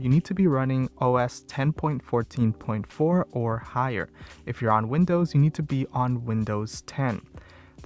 You need to be running OS 10.14.4 or higher. If you're on Windows, you need to be on Windows 10.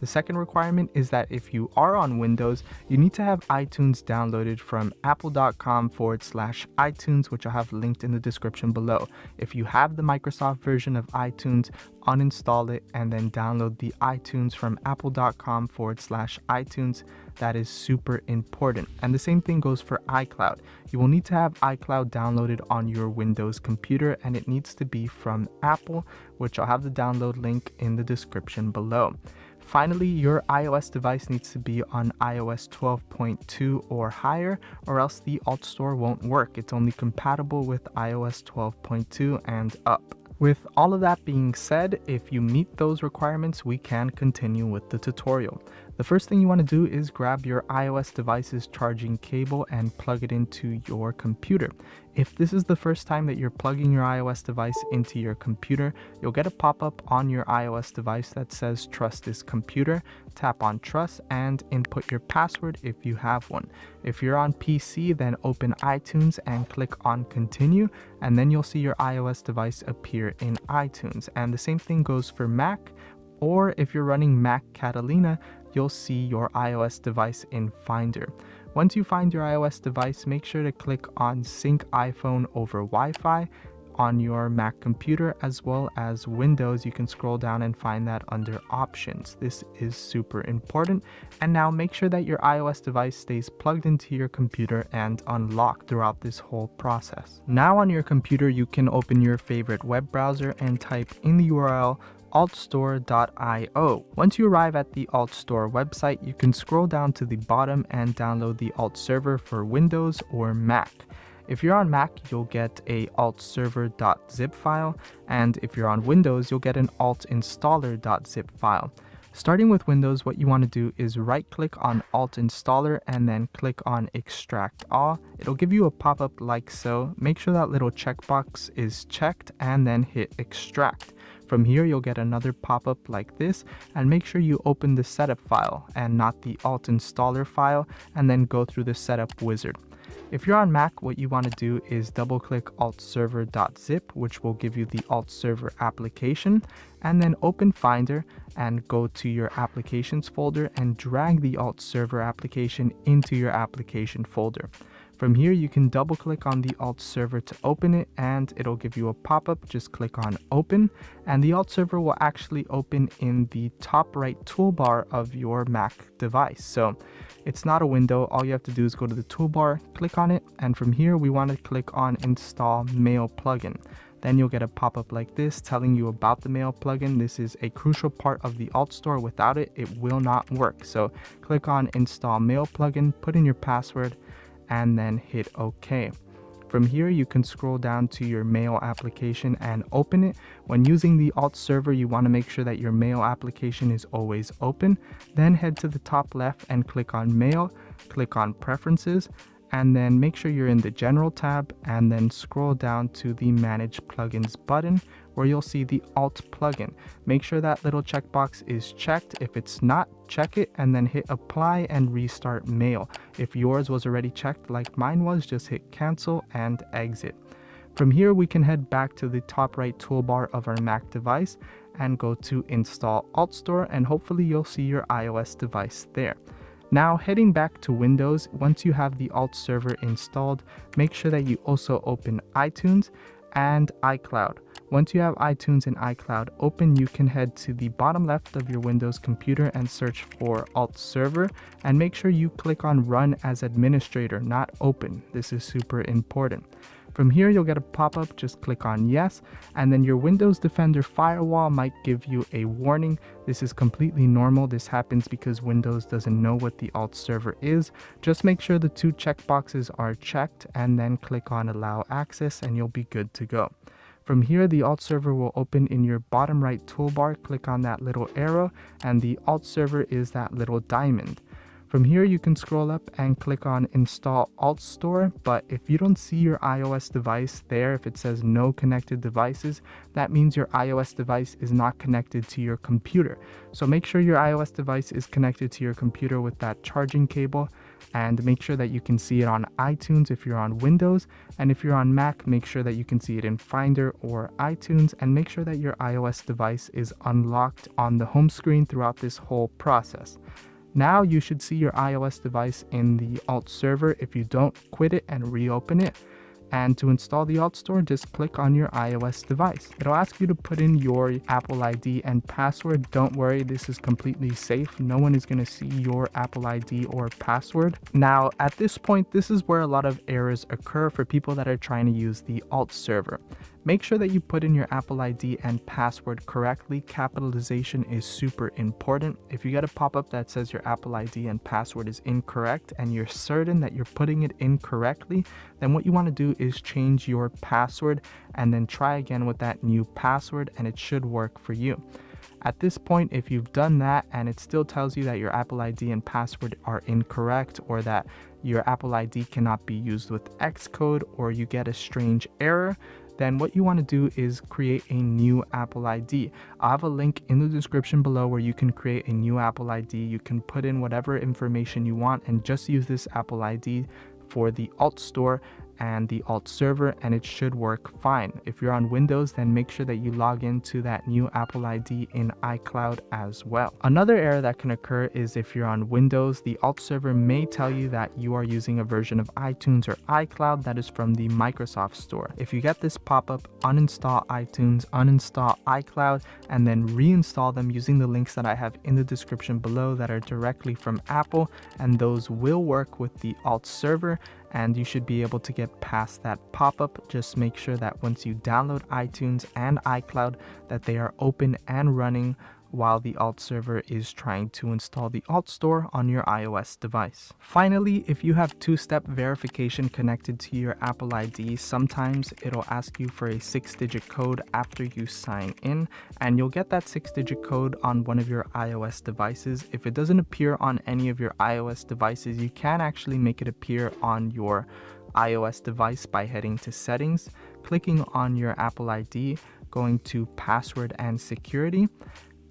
The second requirement is that if you are on Windows, you need to have iTunes downloaded from apple.com/iTunes, which I have linked in the description below. If you have the Microsoft version of iTunes, uninstall it and then download the iTunes from apple.com/iTunes. That is super important. And the same thing goes for iCloud. You will need to have iCloud downloaded on your Windows computer, and it needs to be from Apple, which I'll have the download link in the description below. Finally, your iOS device needs to be on iOS 12.2 or higher, or else the AltStore won't work. It's only compatible with iOS 12.2 and up. With all of that being said, if you meet those requirements, we can continue with the tutorial. The first thing you want to do is grab your iOS device's charging cable and plug it into your computer. If this is the first time that you're plugging your iOS device into your computer, you'll get a pop-up on your iOS device that says "Trust this computer." Tap on Trust and input your password if you have one. If you're on PC, then open iTunes and click on Continue, and then you'll see your iOS device appear in iTunes. And the same thing goes for Mac, or if you're running Mac Catalina, you'll see your iOS device in Finder. Once you find your iOS device, make sure to click on Sync iPhone over Wi-Fi on your Mac computer, as well as Windows. You can scroll down and find that under Options. This is super important. And now make sure that your iOS device stays plugged into your computer and unlocked throughout this whole process. Now on your computer, you can open your favorite web browser and type in the URL AltStore.io. Once you arrive at the AltStore website, you can scroll down to the bottom and download the alt server for Windows or Mac. If you're on Mac, you'll get a altserver.zip file, and if you're on Windows, you'll get an altinstaller.zip file. Starting with Windows, what you want to do is right-click on Alt Installer and then click on Extract All. It'll give you a pop-up like so. Make sure that little checkbox is checked and then hit Extract. From here, you'll get another pop-up like this, and make sure you open the setup file and not the alt installer file, and then go through the setup wizard. If you're on Mac, what you want to do is double-click altserver.zip, which will give you the altserver application, and then open Finder and go to your applications folder and drag the altserver application into your application folder. From here, you can double click on the alt server to open it, and it'll give you a pop-up. Just click on open, and the alt server will actually open in the top right toolbar of your Mac device. So it's not a window. All you have to do is go to the toolbar, click on it, and from here we want to click on install mail plugin. Then you'll get a pop-up like this telling you about the mail plugin. This is a crucial part of the AltStore. Without it, it will not work. So click on install mail plugin, put in your password, and then hit OK. From here, you can scroll down to your mail application and open it. When using the alt server, you want to make sure that your mail application is always open. Then head to the top left and click on Mail, click on Preferences, and then make sure you're in the General tab, and then scroll down to the Manage Plugins button, where you'll see the Alt plugin. Make sure that little checkbox is checked. If it's not, check it and then hit Apply and restart Mail. If yours was already checked like mine was, just hit Cancel and Exit. From here, we can head back to the top right toolbar of our Mac device and go to Install AltStore, and hopefully you'll see your iOS device there. Now, heading back to Windows, once you have the alt server installed, make sure that you also open iTunes and iCloud. Once you have iTunes and iCloud open, you can head to the bottom left of your Windows computer and search for Alt Server, and make sure you click on Run as Administrator, not Open. This is super important. From here, you'll get a pop-up. Just click on Yes, and then your Windows Defender firewall might give you a warning. This is completely normal. This happens because Windows doesn't know what the alt server is. Just make sure the two checkboxes are checked, and then click on Allow Access, and you'll be good to go. From here, the alt server will open in your bottom right toolbar. Click on that little arrow, and the alt server is that little diamond. From here, you can scroll up and click on Install AltStore, but if you don't see your iOS device there, if it says no connected devices, that means your iOS device is not connected to your computer. So make sure your iOS device is connected to your computer with that charging cable, and make sure that you can see it on iTunes if you're on Windows, and if you're on Mac, make sure that you can see it in Finder or iTunes, and make sure that your iOS device is unlocked on the home screen throughout this whole process. Now you should see your iOS device in the Alt server if you don't quit it and reopen it. And to install the AltStore, just click on your iOS device. It'll ask you to put in your Apple ID and password. Don't worry, this is completely safe. No one is going to see your Apple ID or password. Now, at this point, this is where a lot of errors occur for people that are trying to use the Alt server. Make sure that you put in your Apple ID and password correctly. Capitalization is super important. If you get a pop-up that says your Apple ID and password is incorrect and you're certain that you're putting it in correctly, then what you want to do is change your password and then try again with that new password, and it should work for you. At this point, if you've done that and it still tells you that your Apple ID and password are incorrect, or that your Apple ID cannot be used with Xcode, or you get a strange error, then what you want to do is create a new Apple ID. I have a link in the description below where you can create a new Apple ID. You can put in whatever information you want and just use this Apple ID for the AltStore and the Alt server, and it should work fine. If you're on Windows, then make sure that you log into that new Apple ID in iCloud as well. Another error that can occur is if you're on Windows, the Alt server may tell you that you are using a version of iTunes or iCloud that is from the Microsoft Store. If you get this pop-up, uninstall iTunes, uninstall iCloud, and then reinstall them using the links that I have in the description below that are directly from Apple, and those will work with the Alt server, and you should be able to get past that pop-up. Just make sure that once you download iTunes and iCloud that they are open and running while the Alt server is trying to install the AltStore on your iOS device. Finally, if you have two-step verification connected to your Apple ID, sometimes it'll ask you for a 6-digit code after you sign in, and you'll get that 6-digit code on one of your iOS devices. If it doesn't appear on any of your iOS devices, you can actually make it appear on your iOS device by heading to Settings, clicking on your Apple ID, going to Password and Security,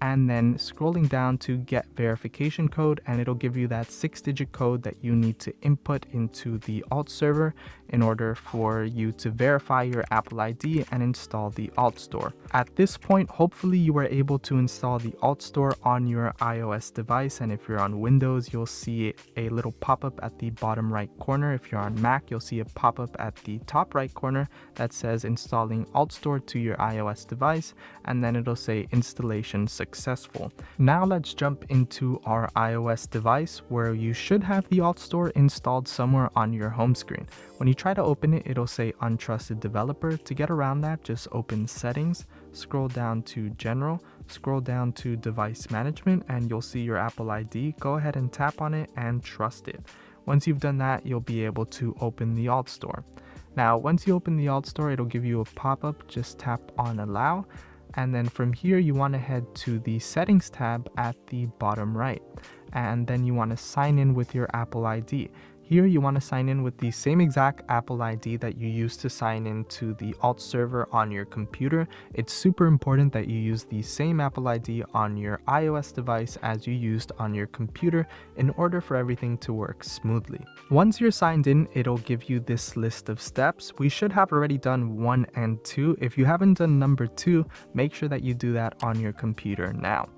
and then scrolling down to Get Verification Code, and it'll give you that 6-digit code that you need to input into the Alt server in order for you to verify your Apple ID and install the AltStore. At this point, hopefully you were able to install the AltStore on your iOS device, and if you're on Windows, you'll see a little pop-up at the bottom right corner. If you're on Mac, you'll see a pop-up at the top right corner that says installing AltStore to your iOS device, and then it'll say installation successful. Now let's jump into our iOS device where you should have the AltStore installed somewhere on your home screen. When you try to open it, it'll say untrusted developer. To get around that, just open Settings, scroll down to General, scroll down to Device Management, and you'll see your Apple ID. Go ahead and tap on it and trust it. Once you've done that, you'll be able to open the AltStore. Now, once you open the AltStore, it'll give you a pop-up. Just tap on Allow. And then from here, you want to head to the Settings tab at the bottom right. And then you want to sign in with your Apple ID. Here you want to sign in with the same exact Apple ID that you used to sign into the Alt server on your computer. It's super important that you use the same Apple ID on your iOS device as you used on your computer in order for everything to work smoothly. Once you're signed in, it'll give you this list of steps. We should have already done 1 and 2. If you haven't done number 2, make sure that you do that on your computer now.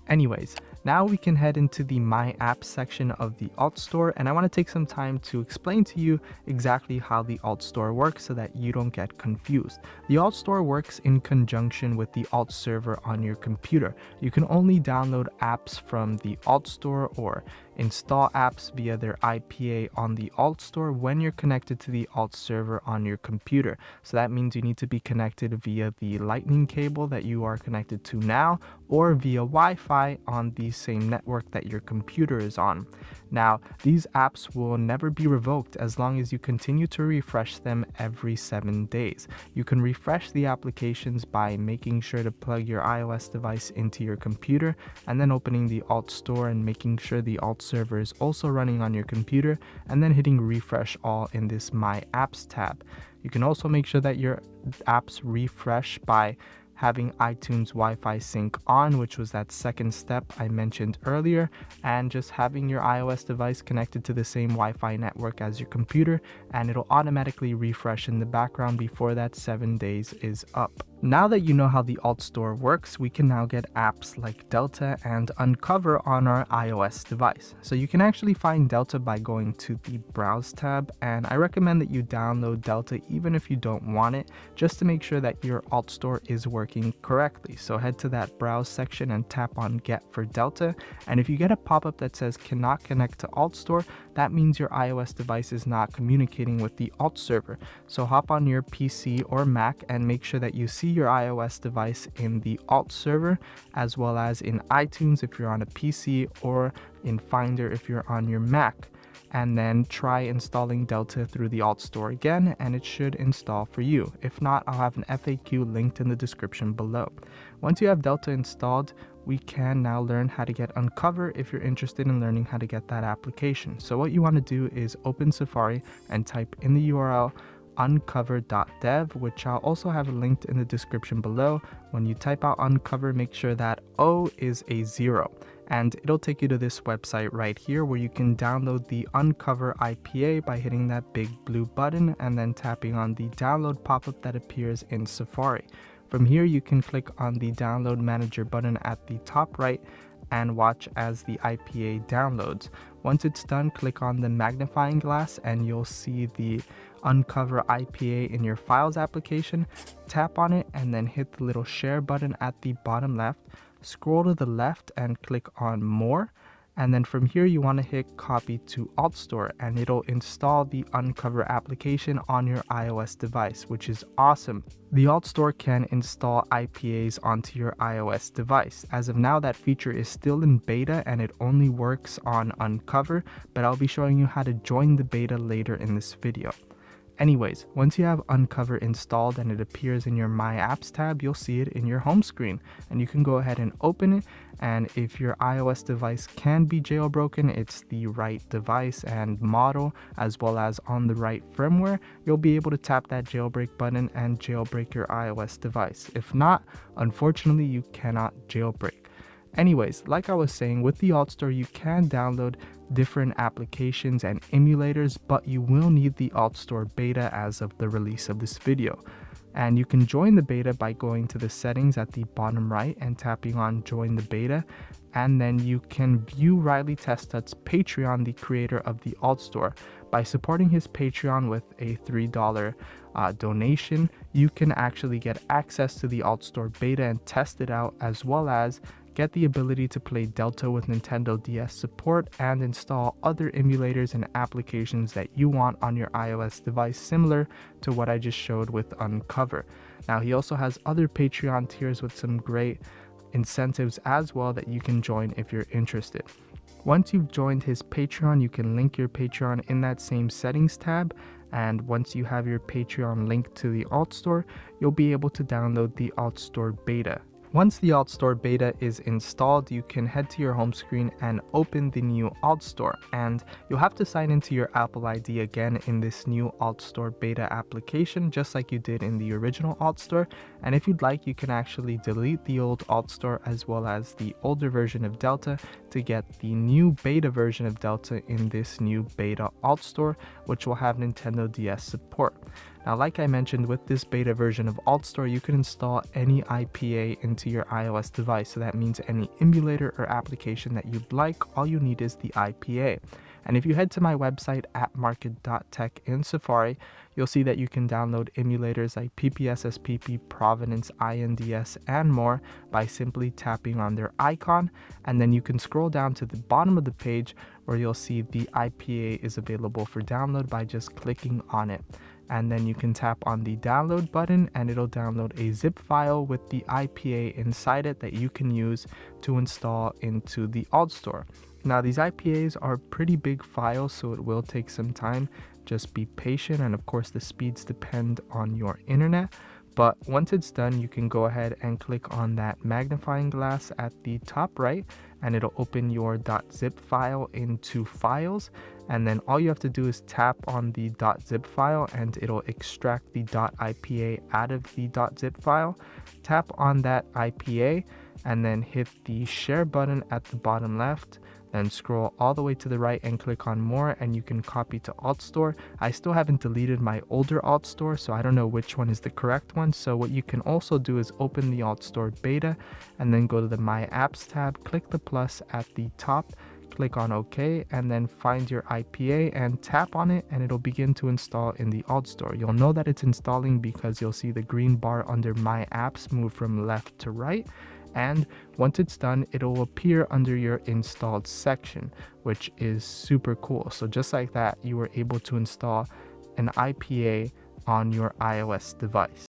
Anyways, now we can head into the My Apps section of the AltStore, and I want to take some time to explain to you exactly how the AltStore works so that you don't get confused. The AltStore works in conjunction with the Alt server on your computer. You can only download apps from the AltStore or install apps via their IPA on the AltStore when you're connected to the Alt server on your computer. So that means you need to be connected via the lightning cable that you are connected to now, or via Wi-Fi on the same network that your computer is on. Now, these apps will never be revoked as long as you continue to refresh them every 7 days. You can refresh the applications by making sure to plug your iOS device into your computer and then opening the AltStore and making sure the Alt server is also running on your computer, and then hitting refresh all in this My Apps tab. You can also make sure that your apps refresh by having iTunes Wi-Fi sync on, which was that second step I mentioned earlier, and just having your iOS device connected to the same Wi-Fi network as your computer, and it'll automatically refresh in the background before that 7 days is up. Now that you know how the AltStore works, we can now get apps like Delta and Uncover on our iOS device. So you can actually find Delta by going to the Browse tab, and I recommend that you download Delta even if you don't want it, just to make sure that your AltStore is working correctly. So head to that Browse section and tap on Get for Delta, and if you get a pop-up that says cannot connect to AltStore, that means your iOS device is not communicating with the Alt server. So hop on your PC or Mac and make sure that you see your iOS device in the Alt server, as well as in iTunes if you're on a PC, or in Finder if you're on your Mac. And then try installing Delta through the AltStore again, and it should install for you. If not, I'll have an FAQ linked in the description below. Once you have Delta installed, we can now learn how to get Uncover if you're interested in learning how to get that application. So what you want to do is open Safari and type in the URL uncover.dev, which I'll also have linked in the description below. When you type out Uncover, make sure that O is a 0, and it'll take you to this website right here where you can download the Uncover IPA by hitting that big blue button and then tapping on the download pop-up that appears in Safari. From here, you can click on the Download Manager button at the top right and watch as the IPA downloads. Once it's done, click on the magnifying glass and you'll see the Uncover IPA in your Files application. Tap on it and then hit the little share button at the bottom left. Scroll to the left and click on More. And then from here, you want to hit Copy to AltStore, and it'll install the Uncover application on your iOS device, which is awesome. The AltStore can install IPAs onto your iOS device. As of now, that feature is still in beta and it only works on Uncover, but I'll be showing you how to join the beta later in this video. Anyways, once you have Uncover installed and it appears in your My Apps tab, you'll see it in your home screen, and you can go ahead and open it. And if your iOS device can be jailbroken, it's the right device and model, as well as on the right firmware, you'll be able to tap that jailbreak button and jailbreak your iOS device. If not, unfortunately, you cannot jailbreak. Anyways, like I was saying, with the AltStore, you can download different applications and emulators, but you will need the AltStore beta as of the release of this video. And you can join the beta by going to the settings at the bottom right and tapping on Join the Beta. And then you can view Riley Testut's Patreon, the creator of the AltStore. By supporting his Patreon with a $3 donation, you can actually get access to the AltStore beta and test it out, as well as get the ability to play Delta with Nintendo DS support and install other emulators and applications that you want on your iOS device, similar to what I just showed with Uncover. Now, he also has other Patreon tiers with some great incentives as well that you can join if you're interested. Once you've joined his Patreon, you can link your Patreon in that same settings tab. And once you have your Patreon linked to the AltStore, you'll be able to download the AltStore beta. Once the AltStore beta is installed, you can head to your home screen and open the new AltStore, and you'll have to sign into your Apple ID again in this new AltStore beta application, just like you did in the original AltStore. And if you'd like, you can actually delete the old AltStore as well as the older version of Delta to get the new beta version of Delta in this new beta AltStore, which will have Nintendo DS support. Now, like I mentioned, with this beta version of AltStore, you can install any IPA into your iOS device. So that means any emulator or application that you'd like, all you need is the IPA. And if you head to my website at market.tech in Safari, you'll see that you can download emulators like PPSSPP, Provenance, INDS, and more by simply tapping on their icon. And then you can scroll down to the bottom of the page where you'll see the IPA is available for download by just clicking on it. And then you can tap on the download button and it'll download a zip file with the IPA inside it that you can use to install into the AltStore. Now, these IPAs are pretty big files, so it will take some time. Just be patient, and of course the speeds depend on your internet. But once it's done, you can go ahead and click on that magnifying glass at the top right, and it'll open your .zip file into Files. and then all you have to do is tap on the .zip file and it'll extract the .ipa out of the .zip file. Tap on that IPA and then hit the share button at the bottom left, then scroll all the way to the right and click on more, and you can copy to AltStore. I still haven't deleted my older AltStore, so I don't know which one is the correct one. So what you can also do is open the AltStore beta and then go to the My Apps tab, click the plus at the top, click on OK, and then find your IPA and tap on it, and it'll begin to install in the AltStore. You'll know that it's installing because you'll see the green bar under My Apps move from left to right, and once it's done, it'll appear under your installed section, which is super cool. So just like that, you were able to install an IPA on your iOS device.